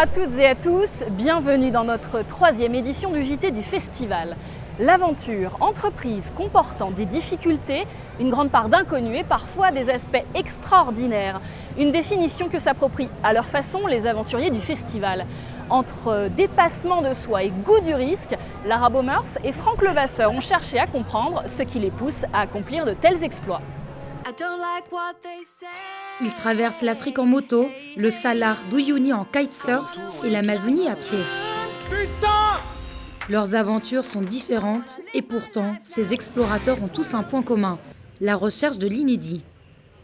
à toutes et à tous, bienvenue dans notre 3e édition du JT du Festival. L'aventure, entreprise comportant des difficultés, une grande part d'inconnus et parfois des aspects extraordinaires. Une définition que s'approprient à leur façon les aventuriers du festival. Entre dépassement de soi et goût du risque, Lara Baumers et Franck Levasseur ont cherché à comprendre ce qui les pousse à accomplir de tels exploits. Ils traversent l'Afrique en moto, le Salar d'Uyuni en kitesurf et l'Amazonie à pied. Leurs aventures sont différentes et pourtant, ces explorateurs ont tous un point commun, la recherche de l'inédit.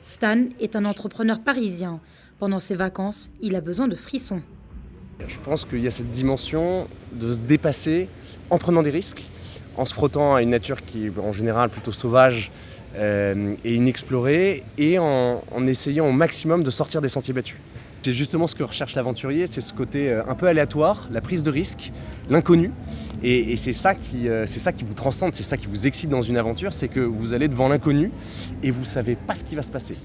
Stan est un entrepreneur parisien. Pendant ses vacances, il a besoin de frissons. Je pense qu'il y a cette dimension de se dépasser en prenant des risques, en se frottant à une nature qui est en général plutôt sauvage et inexplorée, et en essayant au maximum de sortir des sentiers battus. C'est justement ce que recherche l'aventurier, c'est ce côté un peu aléatoire, la prise de risque, l'inconnu. Et c'est ça qui vous transcende, c'est ça qui vous excite dans une aventure, c'est que vous allez devant l'inconnu et vous ne savez pas ce qui va se passer.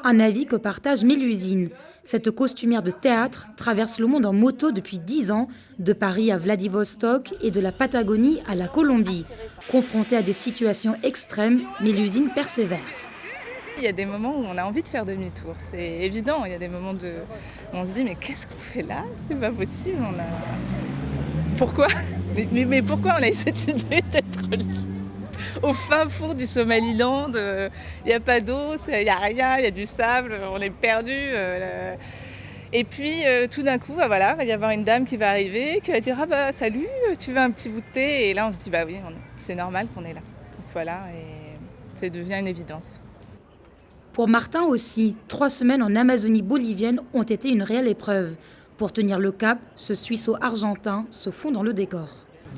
Un avis que partage Mélusine. Cette costumière de théâtre traverse le monde en moto depuis 10 ans, de Paris à Vladivostok et de la Patagonie à la Colombie. Confrontée à des situations extrêmes, Mélusine persévère. Il y a des moments où on a envie de faire demi-tour, c'est évident. Il y a des moments où on se dit mais qu'est-ce qu'on fait là? C'est pas possible. Pourquoi? Mais pourquoi on a eu cette idée d'être au fin fond du Somaliland? Il n'y a pas d'eau, il n'y a rien, il y a du sable, on est perdu. Et puis tout d'un coup, il va y avoir une dame qui va arriver, qui va dire salut, tu veux un petit bout de thé? Et là on se dit oui, c'est normal qu'on est là, qu'on soit là, et ça devient une évidence. Pour Martin aussi, 3 semaines en Amazonie bolivienne ont été une réelle épreuve. Pour tenir le cap, ce Suisseau-Argentin se fond dans le décor.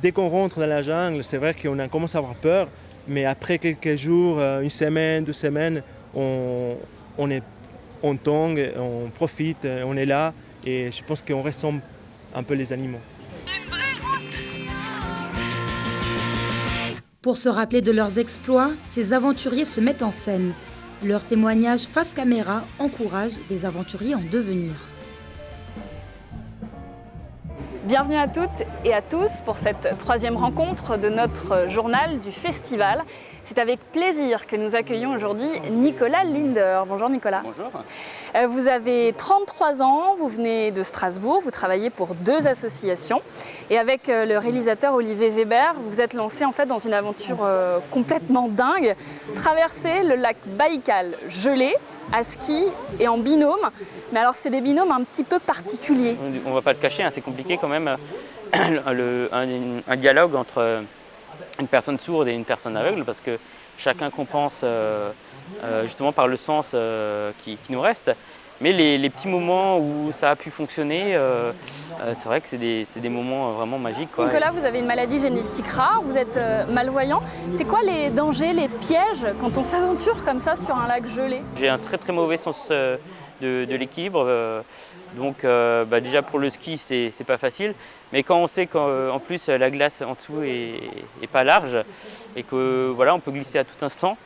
Dès qu'on rentre dans la jungle, c'est vrai qu'on commence à avoir peur, mais après quelques jours, une semaine, 2 semaines, on tangue, on profite, on est là, et je pense qu'on ressemble un peu les animaux. Pour se rappeler de leurs exploits, ces aventuriers se mettent en scène. Leurs témoignages face caméra encouragent des aventuriers en devenir. Bienvenue à toutes et à tous pour cette 3e rencontre de notre journal du festival. C'est avec plaisir que nous accueillons aujourd'hui Nicolas Linder. Bonjour Nicolas. Bonjour. Vous avez 33 ans, vous venez de Strasbourg, vous travaillez pour 2 associations. Et avec le réalisateur Olivier Weber, vous vous êtes lancé en fait dans une aventure complètement dingue. Traverser le lac Baïkal gelé, à ski et en binôme. Mais alors c'est des binômes un petit peu particuliers. On ne va pas le cacher, c'est compliqué quand même, un dialogue entre une personne sourde et une personne aveugle, parce que chacun compense justement par le sens qui nous reste. Mais les petits moments où ça a pu fonctionner, c'est vrai que c'est des moments vraiment magiques, quoi. Nicolas, vous avez une maladie génétique rare, vous êtes malvoyant. C'est quoi les dangers, les pièges quand on s'aventure comme ça sur un lac gelé? J'ai un très très mauvais sens de l'équilibre. Donc déjà pour le ski, c'est pas facile. Mais quand on sait qu'en plus la glace en dessous est pas large et que on peut glisser à tout instant,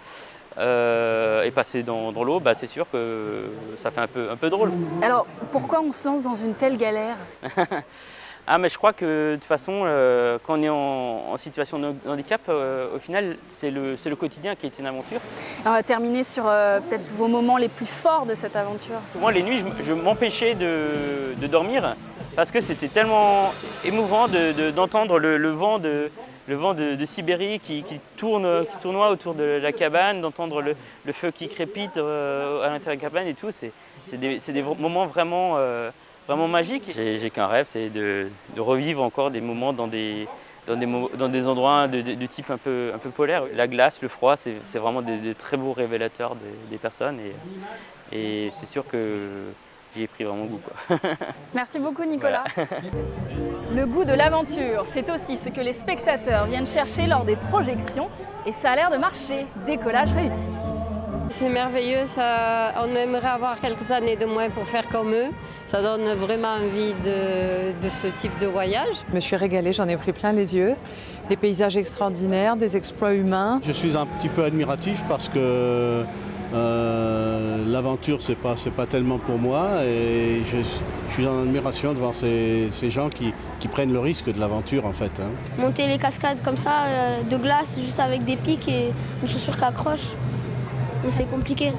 et passer dans l'eau, c'est sûr que ça fait un peu drôle. Alors, pourquoi on se lance dans une telle galère? Mais je crois que de toute façon, quand on est en situation de handicap, au final, c'est le quotidien qui est une aventure. On va terminer sur peut-être vos moments les plus forts de cette aventure. Moi, les nuits, je m'empêchais de dormir parce que c'était tellement émouvant d'entendre le vent de Sibérie qui tournoie autour de la cabane, d'entendre le feu qui crépite à l'intérieur de la cabane et tout. C'est des moments vraiment magiques. J'ai qu'un rêve, c'est de revivre encore des moments dans des endroits de type un peu polaire. La glace, le froid, c'est vraiment des très beaux révélateurs des personnes. Et c'est sûr que j'y ai pris vraiment goût, quoi. Merci beaucoup Nicolas. Voilà. Le goût de l'aventure, c'est aussi ce que les spectateurs viennent chercher lors des projections et ça a l'air de marcher. Décollage réussi. C'est merveilleux, on aimerait avoir quelques années de moins pour faire comme eux. Ça donne vraiment envie de ce type de voyage. Je me suis régalée, j'en ai pris plein les yeux. Des paysages extraordinaires, des exploits humains. Je suis un petit peu admiratif parce que L'aventure, c'est pas tellement pour moi et je suis en admiration devant ces gens qui prennent le risque de l'aventure en fait. Hein. Monter les cascades comme ça, de glace, juste avec des pics et une chaussure qui accroche, c'est compliqué.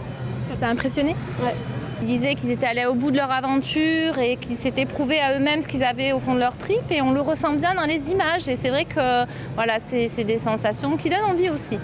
Ça t'a impressionné? Ouais. Ils disaient qu'ils étaient allés au bout de leur aventure et qu'ils s'étaient prouvé à eux-mêmes ce qu'ils avaient au fond de leur trip et on le ressent bien dans les images et c'est vrai que voilà, c'est des sensations qui donnent envie aussi.